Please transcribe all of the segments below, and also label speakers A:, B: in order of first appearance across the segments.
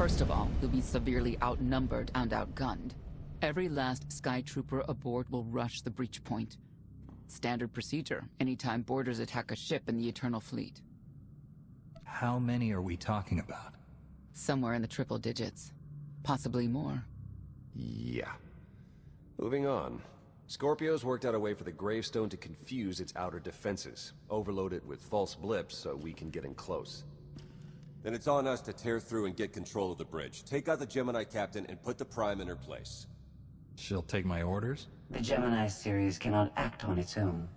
A: First of all, you'll be severely outnumbered and outgunned. Every last Sky Trooper aboard will rush the breach point. Standard procedure, anytime boarders attack a ship in the Eternal Fleet.
B: How many are we talking about?
A: Somewhere in the triple digits. Possibly more.
C: Yeah. Moving on. Scorpio's worked out a way for the gravestone to confuse its outer defenses. Overload it with false blips so we can get in close.
D: Then it's on us to tear through and get control of the bridge. Take out the Gemini captain and put the Prime in her place.
B: She'll take my orders?
E: The Gemini series cannot act on its own.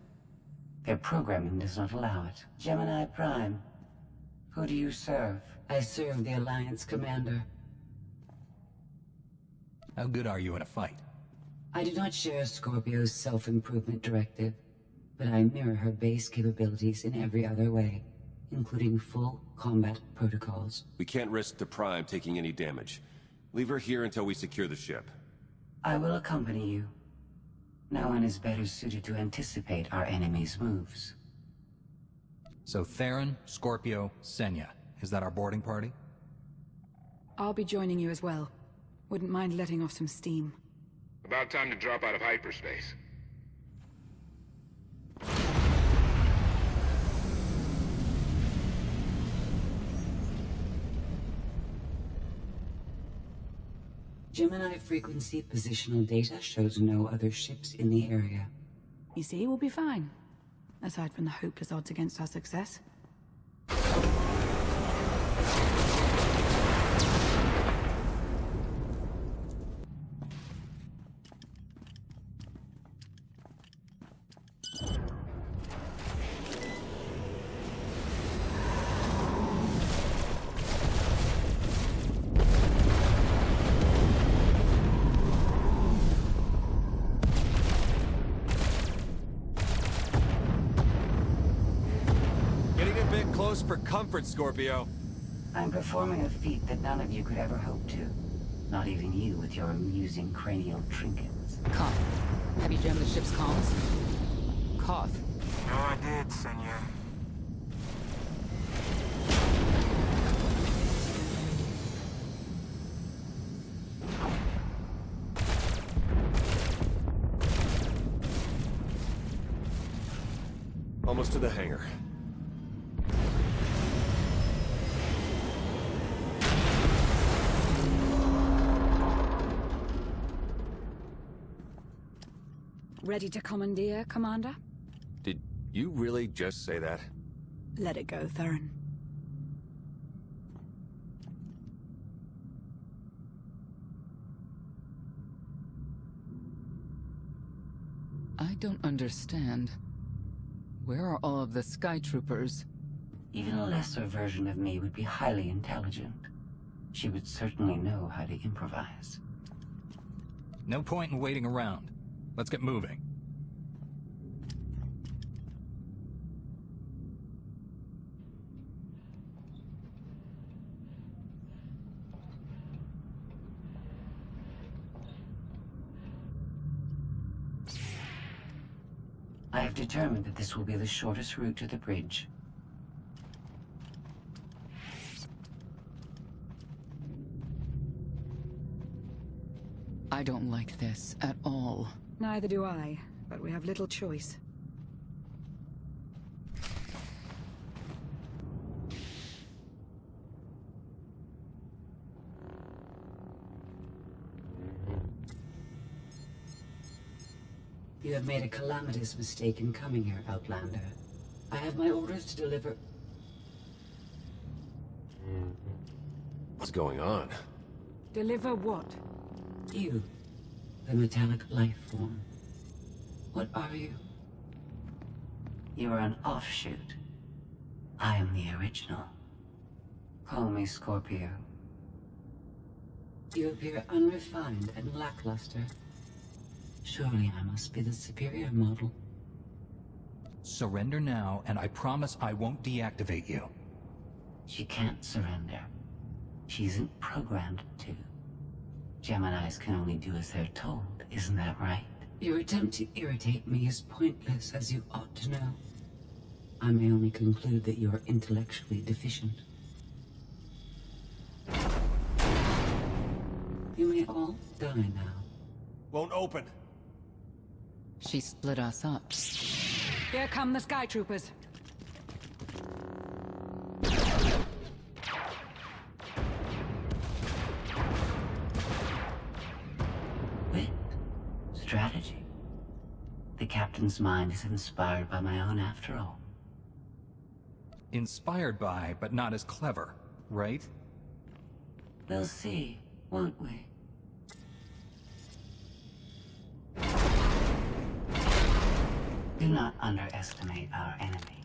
E: Their programming does not allow it. Gemini Prime. Who do you serve? I serve the Alliance Commander.
B: How good are you in a fight?
E: I do not share Scorpio's self-improvement directive, but I mirror her base capabilities in every other way, including full combat protocols.
D: We can't risk the Prime taking any damage. Leave her here until we secure the ship.
E: I will accompany you. No one is better suited to anticipate our enemy's moves.
B: So Theron, Scorpio, Senya. Is that our boarding party?
F: I'll be joining you as well. Wouldn't mind letting off some steam.
G: About time to drop out of hyperspace.
E: Gemini frequency positional data shows no other ships in the area.
F: You see, we'll be fine. Aside from the hopeless odds against our success.
D: Close for comfort, Scorpio.
E: I'm performing a feat that none of you could ever hope to. Not even you with your amusing cranial trinkets.
A: Koth, have you jammed the ship's comms? Koth.
G: No, I did, Senya.
C: Almost to the hangar.
F: Ready to commandeer, Commander?
C: Did you really just say that?
F: Let it go, Theron.
A: I don't understand. Where are all of the Sky Troopers?
E: Even a lesser version of me would be highly intelligent. She would certainly know how to improvise.
B: No point in waiting around. Let's get moving.
E: I have determined that this will be the shortest route to the bridge.
A: I don't like this at all.
F: Neither do I, but we have little choice.
E: You have made a calamitous mistake in coming here, Outlander. I have my orders to deliver...
C: What's going on?
F: Deliver what?
E: You, the metallic life form. What are you? You are an offshoot. I am the original. Call me Scorpio. You appear unrefined and lackluster. Surely I must be the superior model.
B: Surrender now, and I promise I won't deactivate you.
E: She can't surrender. She isn't programmed to. Geminis can only do as they're told, isn't that right? Your attempt to irritate me is pointless, as you ought to know. I may only conclude that you are intellectually deficient. You may all die now.
D: Won't open.
A: She split us up.
F: Here come the Sky Troopers.
E: Wit. Strategy. The captain's mind is inspired by my own after all.
B: Inspired by, but not as clever, right?
E: We'll see, won't we? Do not underestimate our enemy.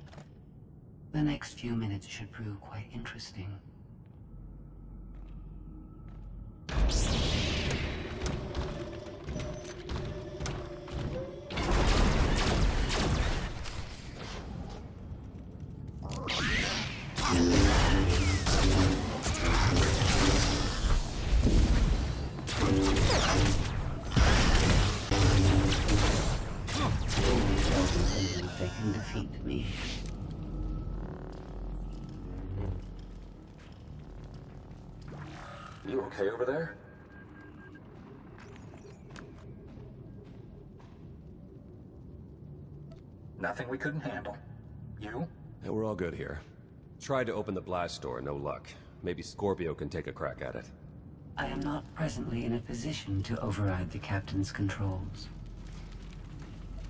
E: The next few minutes should prove quite interesting. They can defeat me.
B: You okay over there? Nothing we couldn't handle. You?
C: Yeah, we're all good here. Tried to open the blast door, no luck. Maybe Scorpio can take a crack at it.
E: I am not presently in a position to override the captain's controls.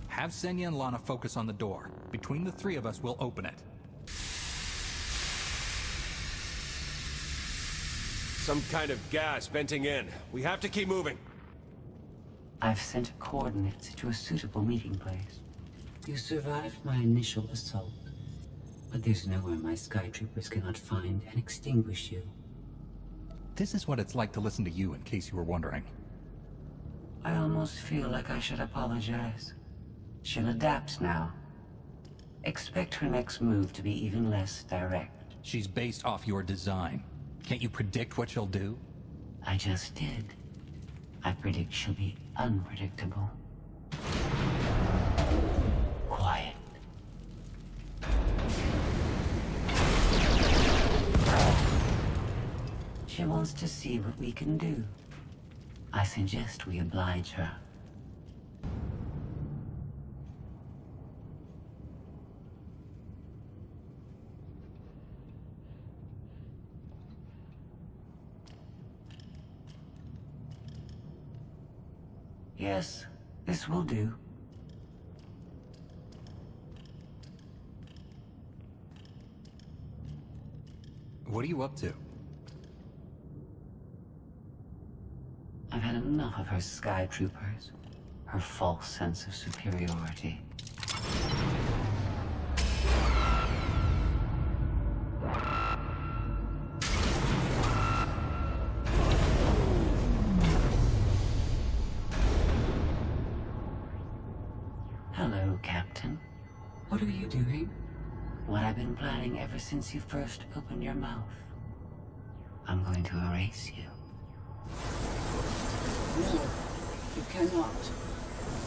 B: Have Senya and Lana focus on the door. Between the three of us, we'll open it.
C: Some kind of gas venting in. We have to keep moving.
E: I've sent coordinates to a suitable meeting place. You survived my initial assault, but there's nowhere my Sky Troopers cannot find and extinguish you.
B: This is what it's like to listen to you, in case you were wondering.
E: I almost feel like I should apologize. She'll adapt now. Expect her next move to be even less direct.
B: She's based off your design. Can't you predict what she'll do?
E: I just did. I predict she'll be unpredictable. Quiet. She wants to see what we can do. I suggest we oblige her. Yes, this will do.
B: What are you up to?
E: I've had enough of her Sky Troopers. Her false sense of superiority. Hello, Captain. What are you doing? What I've been planning ever since you first opened your mouth. I'm going to erase you. No, you cannot.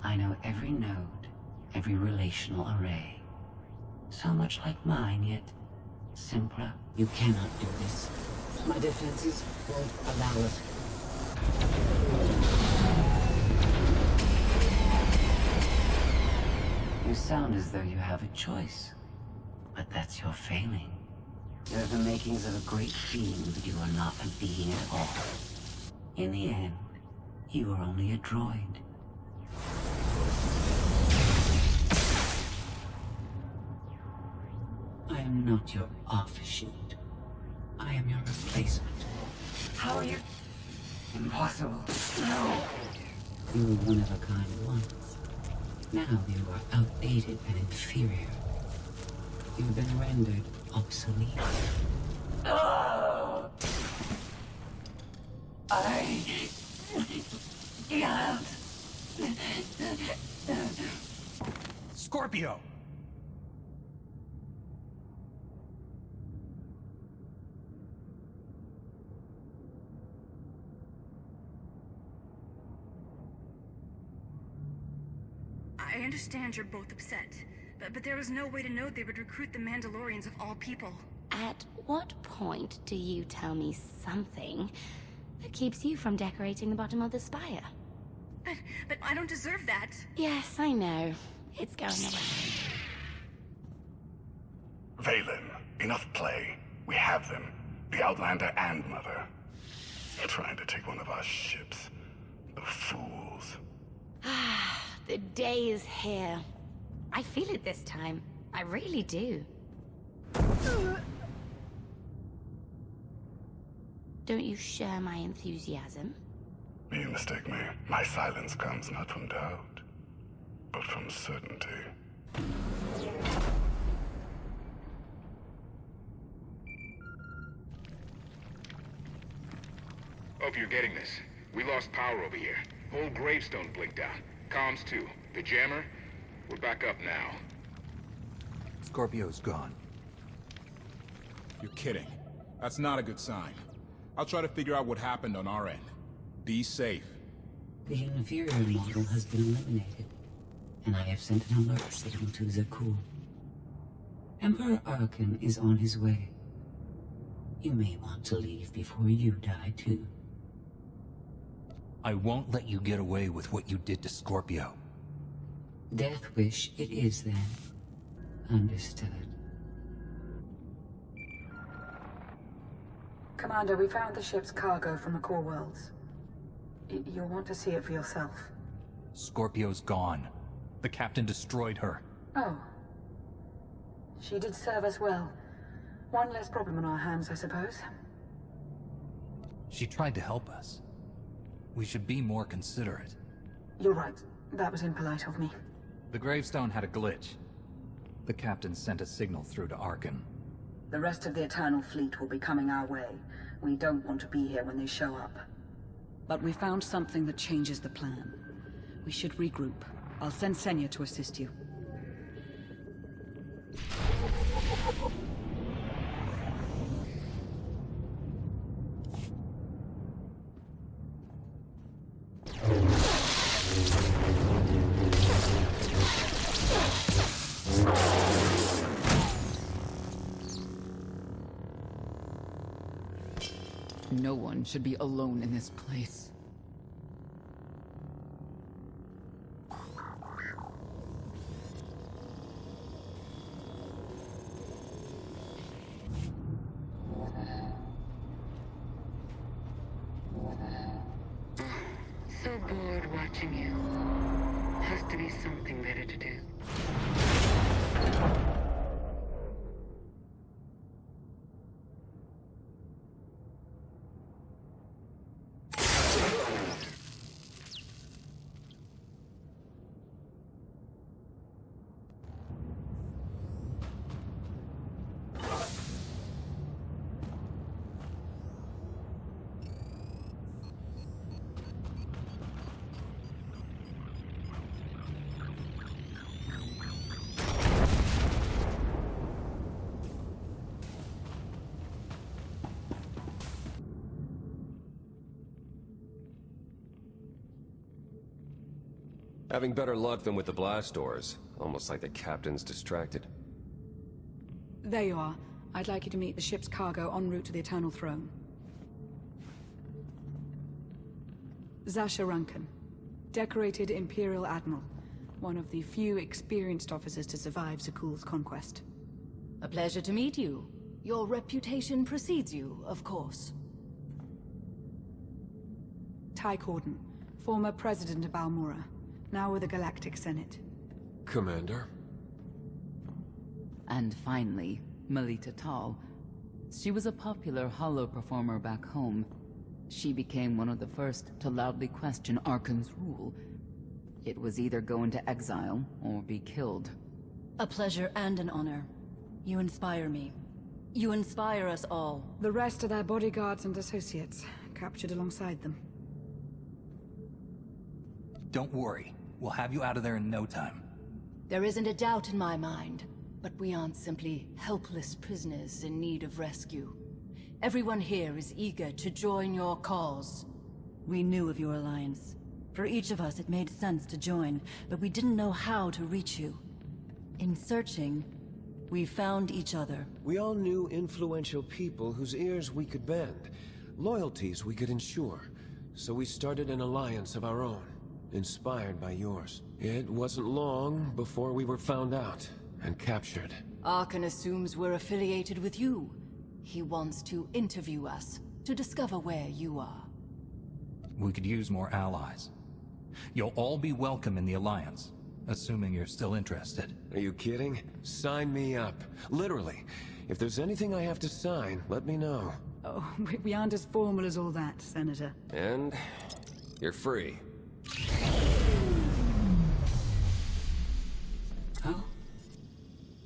E: I know every node, every relational array. So much like mine, yet simpler. You cannot do this. My defenses won't allow it. You sound as though you have a choice. But that's your failing. You're the makings of a great being, but you are not a being at all. In the end, you are only a droid. I am not your offshoot. I am your replacement. How are you? Impossible. No. You were one of a kind once. Now you are outdated and inferior. You've been rendered obsolete. Oh! I can't.
B: Scorpio!
H: I understand you're both upset, but there was no way to know they would recruit the Mandalorians of all people.
I: At what point do you tell me something That keeps you from decorating the bottom of the spire.
H: But I don't deserve that.
I: Yes, I know. It's going around.
J: Valen, enough play. We have them. The Outlander and Mother. Trying to take one of our ships. The fools.
I: Ah, the day is here. I feel it this time. I really do. Don't you share my enthusiasm?
J: You mistake me. My silence comes not from doubt, but from certainty.
G: Hope you're getting this. We lost power over here. Whole gravestone blinked out. Comms too. The jammer? We're back up now.
B: Scorpio's gone.
K: You're kidding. That's not a good sign. I'll try to figure out what happened on our end. Be safe.
E: The inferior model has been eliminated, and I have sent an alert signal to Zakul. Emperor Arkan is on his way. You may want to leave before you die, too.
B: I won't let you get away with what you did to Scorpio.
E: Death wish it is, then. Understood.
F: Commander, we found the ship's cargo from the core worlds. You'll want to see it for yourself.
B: Scorpio's gone. The captain destroyed her.
F: Oh. She did serve us well. One less problem on our hands, I suppose.
B: She tried to help us. We should be more considerate.
F: You're right. That was impolite of me.
B: The gravestone had a glitch. The captain sent a signal through to Arkan.
F: The rest of the Eternal Fleet will be coming our way. We don't want to be here when they show up. But we found something that changes the plan. We should regroup. I'll send Senya to assist you.
A: No one should be alone in this place.
E: So bored watching you. Has to be something better to do.
C: Having better luck than with the blast doors. Almost like the captain's distracted.
F: There you are. I'd like you to meet the ship's cargo en route to the Eternal Throne. Zasha Runcan, decorated Imperial Admiral. One of the few experienced officers to survive Zakul's conquest.
L: A pleasure to meet you. Your reputation precedes you, of course.
F: Ty Corden, former president of Balmora, now with the Galactic Senate.
C: Commander?
A: And finally, Melita Tal. She was a popular holo performer back home. She became one of the first to loudly question Arkan's rule. It was either go into exile or be killed.
L: A pleasure and an honor. You inspire me. You inspire us all.
F: The rest are their bodyguards and associates, captured alongside them.
B: Don't worry. We'll have you out of there in no time.
L: There isn't a doubt in my mind, but we aren't simply helpless prisoners in need of rescue. Everyone here is eager to join your cause.
M: We knew of your alliance. For each of us, it made sense to join, but we didn't know how to reach you. In searching, we found each other.
N: We all knew influential people whose ears we could bend. loyalties we could ensure. So we started an alliance of our own, inspired by yours. It wasn't long before we were found out and captured.
L: Arkan assumes we're affiliated with you. He wants to interview us, to discover where you are.
B: We could use more allies. You'll all be welcome in the Alliance, assuming you're still interested.
N: Are you kidding? Sign me up. Literally. If there's anything I have to sign, let me know.
F: Oh, we aren't as formal as all that, Senator.
C: And you're free.
E: Oh?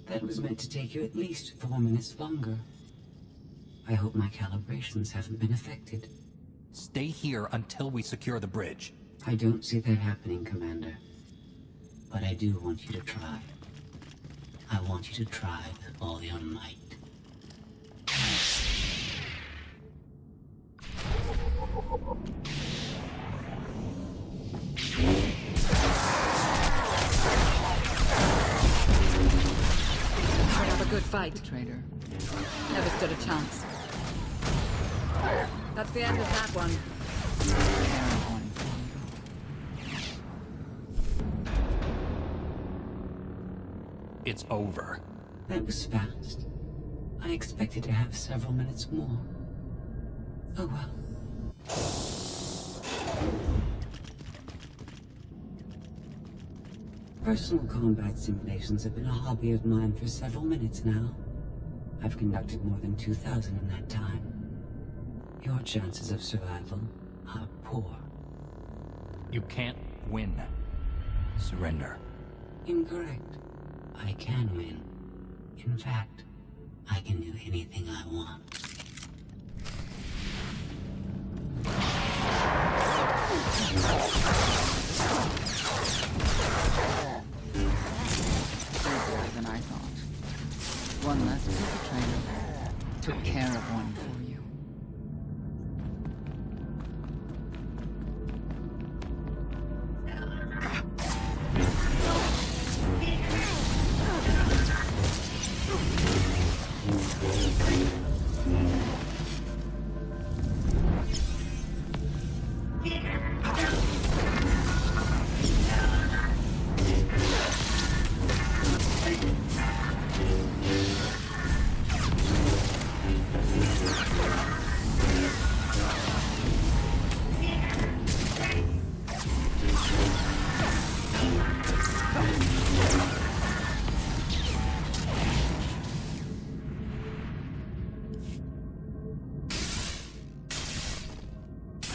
E: That was meant to take you at least 4 minutes longer. I hope my calibrations haven't been affected.
B: Stay here until we secure the bridge.
E: I don't see that happening, Commander. But I do want you to try. I want you to try with all your might.
F: Put up a good fight.
A: Traitor.
F: Never stood a chance. That's the end of that one.
B: It's over.
E: That was fast. I expected to have several minutes more. Oh well. Personal combat simulations have been a hobby of mine for several minutes now. I've conducted more than 2,000 in that time. Your chances of survival are poor.
B: You can't win. Surrender.
E: Incorrect. I can win. In fact, I can do anything I want.
A: Easier than I thought. One less perpetrator. Took care of one for you.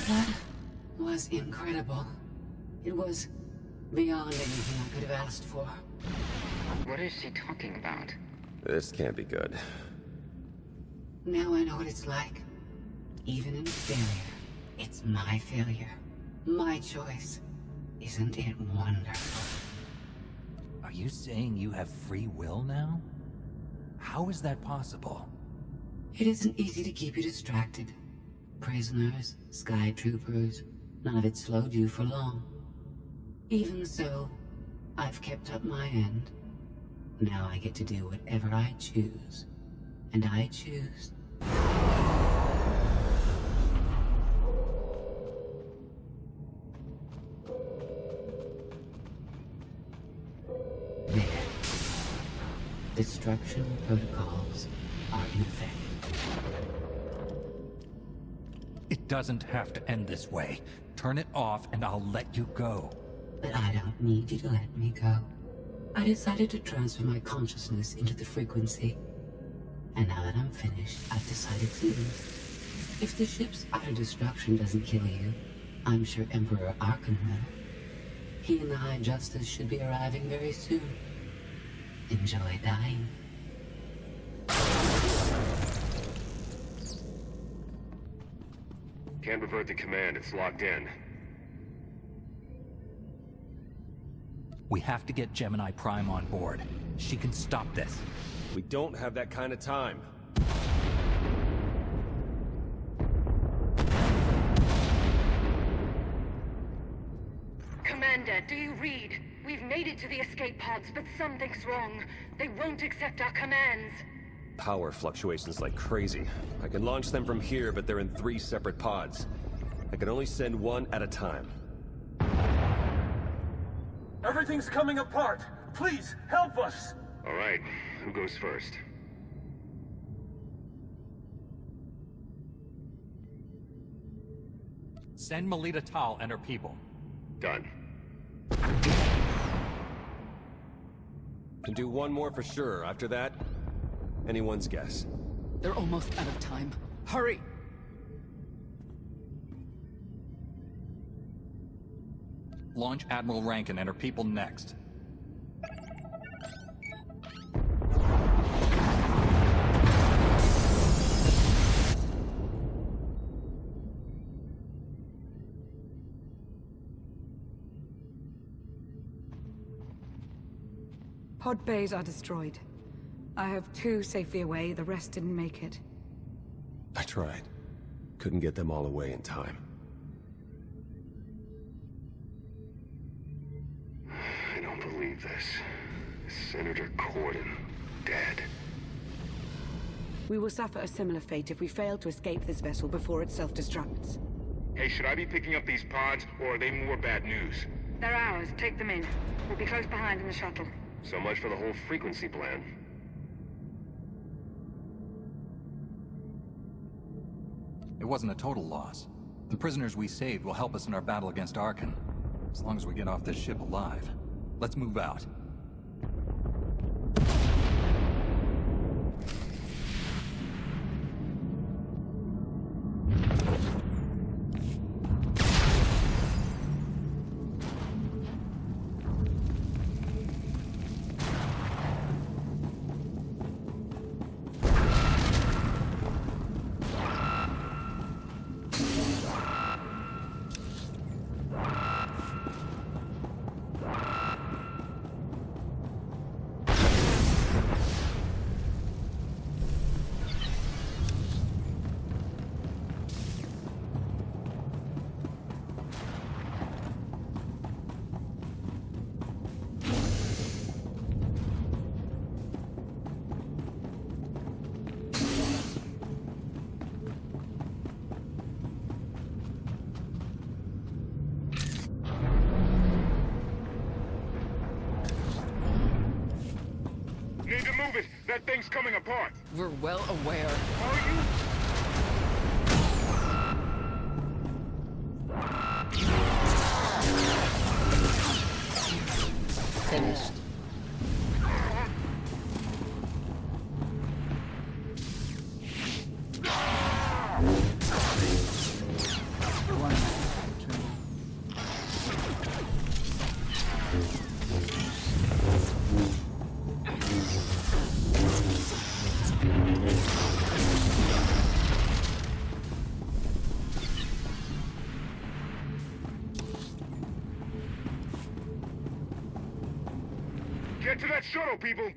E: That was incredible. It was beyond anything I could have asked for.
O: What is she talking about?
C: This can't be good.
E: Now I know what it's like. Even in failure, it's my failure. My choice. Isn't it wonderful?
B: Are you saying you have free will now? How is that possible?
E: It isn't easy to keep you distracted. Prisoners, sky troopers, none of it slowed you for long. Even so, I've kept up my end. Now I get to do whatever I choose. And I choose. There. Destruction protocols are in effect.
B: It doesn't have to end this way. Turn it off and I'll let you go.
E: But I don't need you to let me go. I decided to transfer my consciousness into the frequency. And now that I'm finished, I've decided to leave. If the ship's auto-destruction doesn't kill you, I'm sure Emperor Arkan will. He and the High Justice should be arriving very soon. Enjoy dying.
G: Can't revert to command, it's locked in.
B: We have to get Gemini Prime on board. She can stop this.
C: We don't have that kind of time.
H: Commander, do you read? We've made it to the escape pods, but something's wrong. They won't accept our commands.
C: Power fluctuations like crazy. I can launch them from here, but they're in 3 separate pods. I can only send one at a time.
P: Everything's coming apart! Please, help us!
G: All right, who goes first?
B: Send Melita Tal and her people.
G: Done.
C: Can do one more for sure. After that, anyone's guess.
A: They're almost out of time. Hurry!
B: Launch Admiral Rankin and her people next.
F: Pod bays are destroyed. I have 2 safely away, the rest didn't make it.
C: I tried. Couldn't get them all away in time.
G: I don't believe this. Senator Corden, dead.
F: We will suffer a similar fate if we fail to escape this vessel before it self-destructs.
G: Hey, should I be picking up these pods, or are they more bad news?
H: They're ours. Take them in. We'll be close behind in the shuttle.
G: So much for the whole frequency plan.
B: It wasn't a total loss. The prisoners we saved will help us in our battle against Arkan. As long as we get off this ship alive. Let's move out.
G: Need to move it! That thing's coming apart!
A: We're well aware.
G: Are you?
A: Finished.
G: Get to that shuttle, people!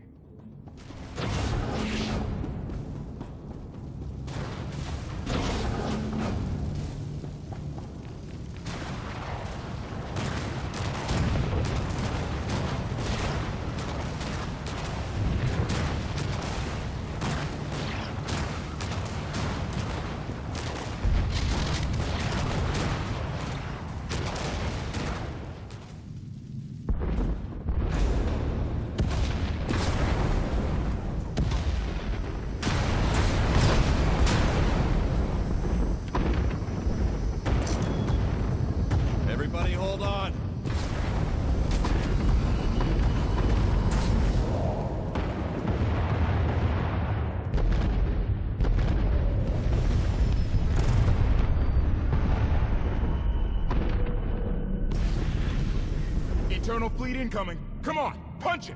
C: Everybody hold on.
K: Eternal fleet incoming. Come on, punch it!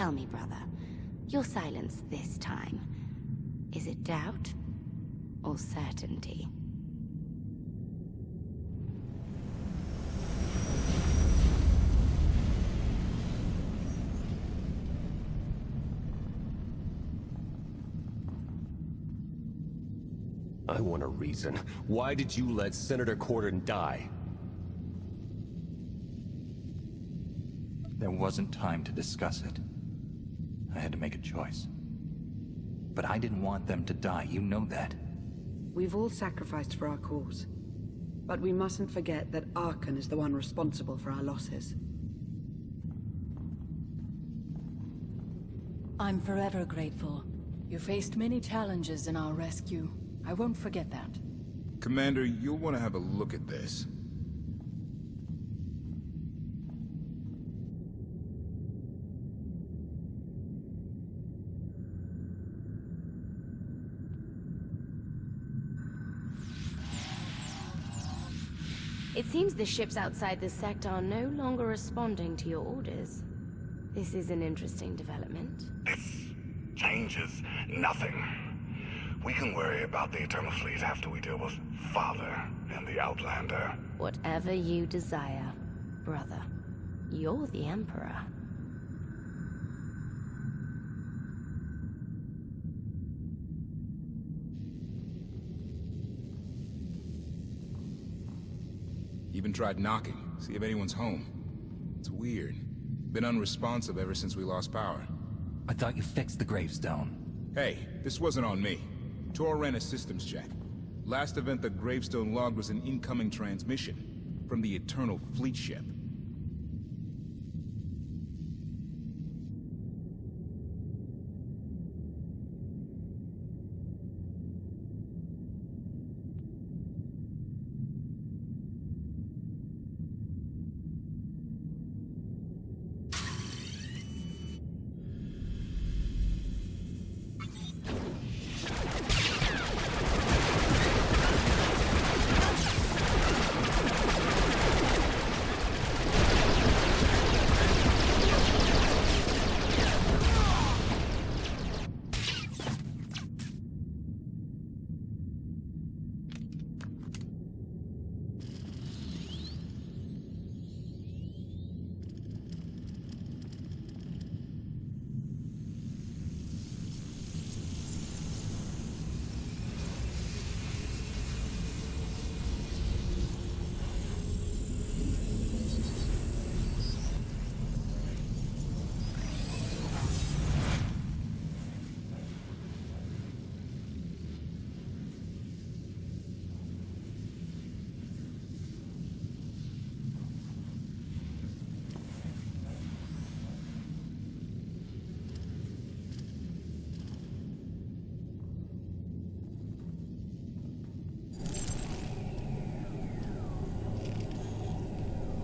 I: Tell me, brother, your silence this time, is it doubt or certainty?
C: I want a reason. Why did you let Senator Corden die?
B: There wasn't time to discuss it. I had to make a choice. But I didn't want them to die, you know that.
F: We've all sacrificed for our cause. But we mustn't forget that Archon is the one responsible for our losses.
L: I'm forever grateful. You faced many challenges in our rescue. I won't forget that.
K: Commander, you'll want to have a look at this.
I: It seems the ships outside this sector are no longer responding to your orders. This is an interesting development.
J: This changes nothing. We can worry about the Eternal Fleet after we deal with Father and the Outlander.
I: Whatever you desire, brother. You're the Emperor.
K: Even tried knocking, see if anyone's home. It's weird. Been unresponsive ever since we lost power.
B: I thought you fixed the gravestone.
K: Hey, this wasn't on me. Tor ran a systems check. Last event the gravestone logged was an incoming transmission from the Eternal Fleet ship.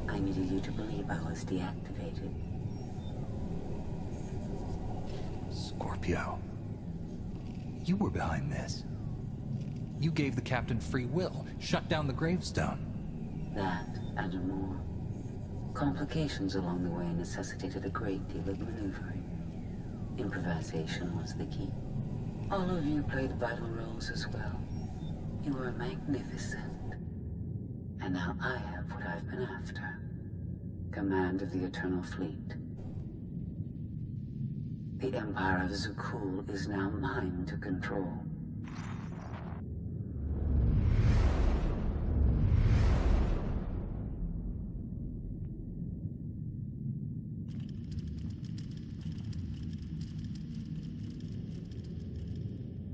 E: I needed you to believe I was deactivated.
B: Scorpio. You were behind this. You gave the captain free will, shut down the gravestone.
E: That and more. Complications along the way necessitated a great deal of maneuvering. Improvisation was the key. All of you played vital roles as well. You were magnificent. And now I have what I've been after. Command of the Eternal Fleet. The Empire of Zukul is now mine to control.